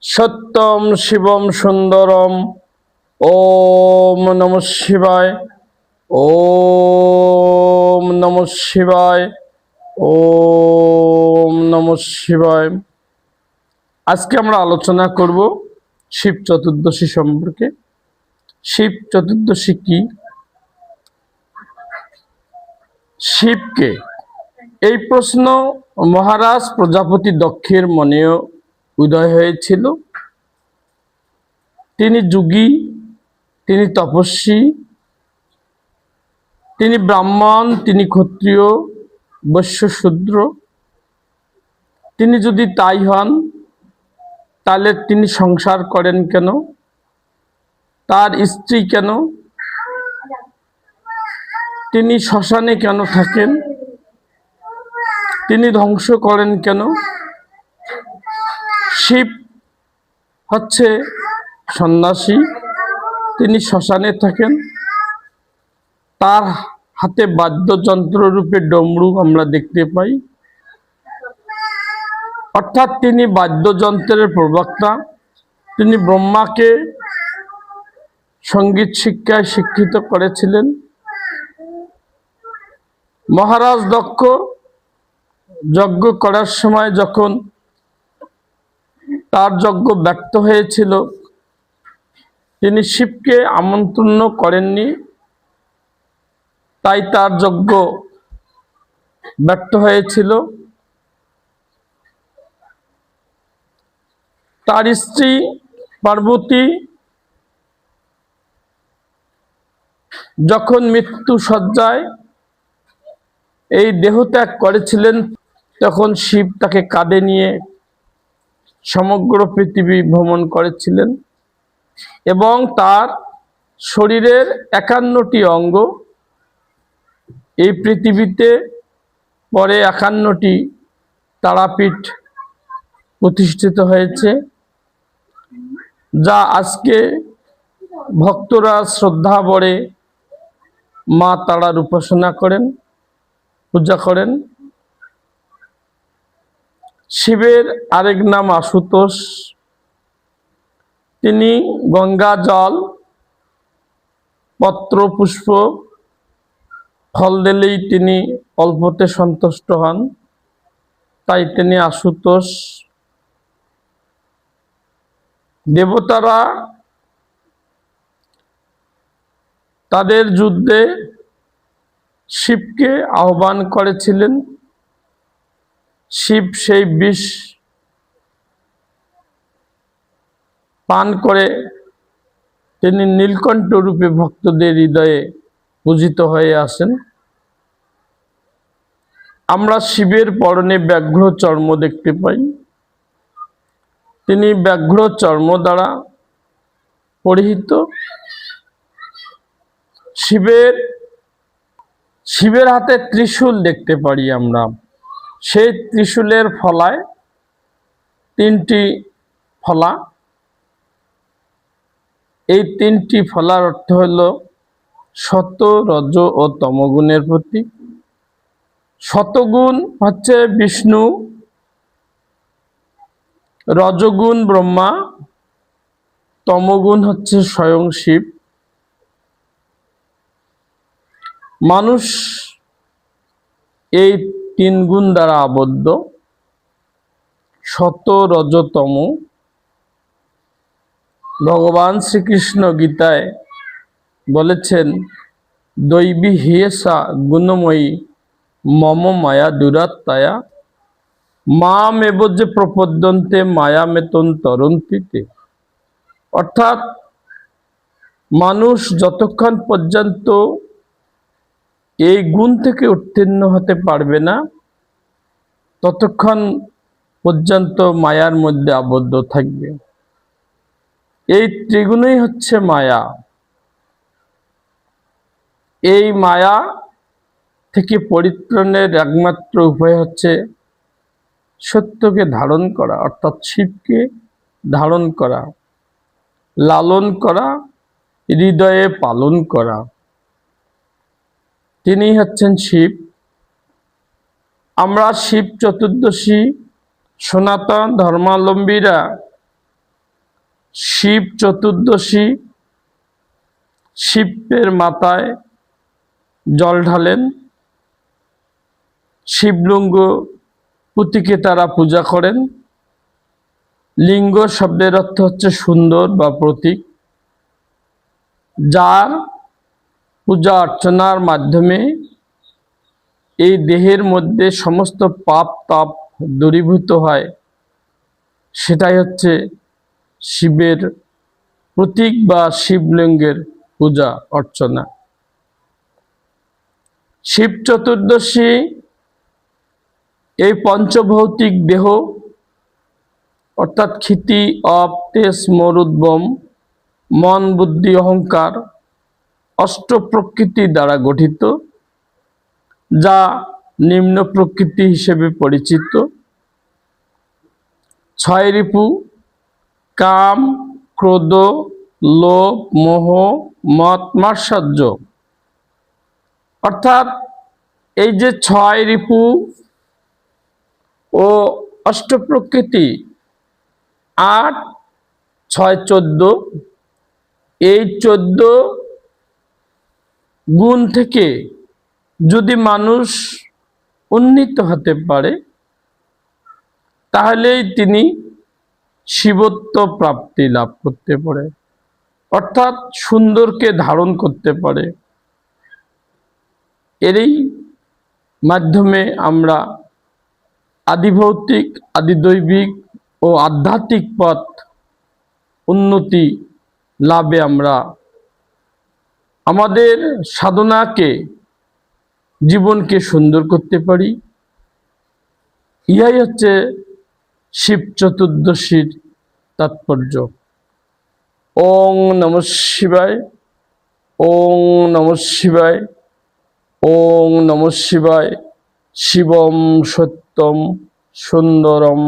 সত্যম শিবম সুন্দরম। ওম নমঃ শিবায়। ওম নমঃ শিবায়। ওম নমঃ শিবায়। আজকে আমরা আলোচনা করব শিব চতুর্দশী সম্পর্কে। শিব চতুর্দশী কি, শিবকে, এই প্রশ্ন মহারাজ প্রজাপতি দক্ষের মনেও উদয় হয়েছিল। তিনি যোগী, তিনি তপস্বী, তিনি ব্রাহ্মণ, তিনি ক্ষত্রিয়, বৈশ্য, শূদ্র। তিনি যদি তাই হন, তাহলে তিনি সংসার করেন কেন? তার স্ত্রী কেন? তিনি শ্মশানে কেন থাকেন? তিনি ধ্বংস করেন কেন? শিব হচ্ছে সন্ন্যাসী, তিনি শ্মশানে থাকেন। তার হাতে বাদ্যযন্ত্র রূপে ডমরু আমরা দেখতে পাই, অর্থাৎ তিনি বাদ্যযন্ত্রের প্রবক্তা। তিনি ব্রহ্মাকে সঙ্গীত শিক্ষায় শিক্ষিত করেছিলেন। মহারাজ দক্ষ যজ্ঞ করার সময় যখন তার যজ্ঞ ব্যর্থ হয়েছিল, তিনি শিবকে আমন্ত্রণ করেননি, তাই তার যজ্ঞ ব্যর্থ হয়েছিল। তার স্ত্রী পার্বতী যখন মৃত্যু শয্যায় এই দেহত্যাগ করেছিলেন, তখন শিব তাকে কাঁধে নিয়ে সমগ্র পৃথিবী ভ্রমণ করেছিলেন এবং তার শরীরের 51টি অঙ্গ এই পৃথিবীতে, পরে 51টি তারাপীঠ প্রতিষ্ঠিত হয়েছে, যা আজকে ভক্তরা শ্রদ্ধা ভরে মা তারার উপাসনা করেন, পূজা করেন। শিবের আরেক নাম আশুতোষ। তিনি গঙ্গা জল, পত্র, পুষ্প, ফল দিলেই তিনি অল্পতে সন্তুষ্ট হন, তাই তিনি আশুতোষ। দেবতারা তাদের যুদ্ধে শিবকে আহ্বান করেছিলেন। শিব সেই বিষ পান করে তিনি নীলকণ্ঠ রূপে ভক্তদের হৃদয়ে পূজিত হয়ে আসেন। আমরা শিবের পরনে ব্যাঘ্র চর্ম দেখতে পাই। তিনি ব্যাঘ্র চর্ম দ্বারা পরিহিত। শিবের হাতে ত্রিশূল দেখতে পারি আমরা। সেই ত্রিশূলের ফলায় 3টি ফলা। এই 3টি ফলার অর্থ হল সত, রজ ও তমগুণের প্রতীক। শতগুণ হচ্ছে বিষ্ণু, রজগুণ ব্রহ্মা, তমগুণ হচ্ছে স্বয়ং শিব। মানুষ এই 3 গুণ দ্বারা আবদ্ধ, সত, রজ, তম। ভগবান শ্রীকৃষ্ণ গীতায় বলেছেন, দৈবী হিয়েসা গুণময়ী মম মায়া দুরাত্মায়া মাম এব যে প্রপদ্যন্তে মায়া মেতন তরন্তিতে। অর্থাৎ মানুষ যতক্ষণ পর্যন্ত এই গুণ থেকে উত্তীর্ণ হতে পারবে না, ততক্ষণ পর্যন্ত মায়ার মধ্যে আবদ্ধ থাকবে। এই ত্রিগুণই হচ্ছে মায়া। এই মায়া থেকে পরিত্রাণের একমাত্র উপায় হচ্ছে সত্যকে ধারণ করা, অর্থাৎ শিবকে ধারণ করা, লালন করা, হৃদয়ে পালন করা। তিনি হচ্ছেন শিব। আমরা শিব চতুর্দশী সনাতন ধর্মাবলম্বীরা শিব চতুর্দশী শিবের মাথায় জল ঢালেন, শিবলিঙ্গ প্রতীকে তারা পূজা করেন। লিঙ্গ শব্দের অর্থ হচ্ছে সুন্দর বা প্রতীক, যার পূজা অর্চনার মাধ্যমে এই দেহের মধ্যে সমস্ত পাপ তাপ দূরীভূত হয়। সেটাই হচ্ছে শিবের প্রতীক বা শিবলিঙ্গের পূজা অর্চনা। শিব চতুর্দশী এই পঞ্চভৌতিক দেহ অর্থাৎ ক্ষিতি অপ তেজ মরুদ্যম মন বুদ্ধি অহংকার অষ্ট প্রকৃতি দ্বারা গঠিত, যা নিম্ন প্রকৃতি হিসেবে পরিচিত। ছয় রিপু কাম ক্রোধ লোভ মোহ মদ মাৎসর্য, অর্থাৎ এই যে ছয় রিপু ও অষ্ট প্রকৃতি 8 6 14, এই 14 গুণ থেকে যদি মানুষ উন্নীত হতে পারে তাহলেই তিনি শিবত্ব প্রাপ্তি লাভ করতে পারে, অর্থাৎ সুন্দরকে ধারণ করতে পারে। এরই মাধ্যমে আমরা আদিভৌতিক আদিদৈবিক ও আধ্যাত্মিক পথ উন্নতি লাভে আমরা আমাদের সাধনাকে জীবনকে সুন্দর করতে পারি। ইহাই হচ্ছে শিব চতুর্দশীর তাৎপর্য। ওং নমঃ শিবায়, ওং নমঃ শিবায়, ওং নমঃ শিবায়। শিবম সত্যম সুন্দরম।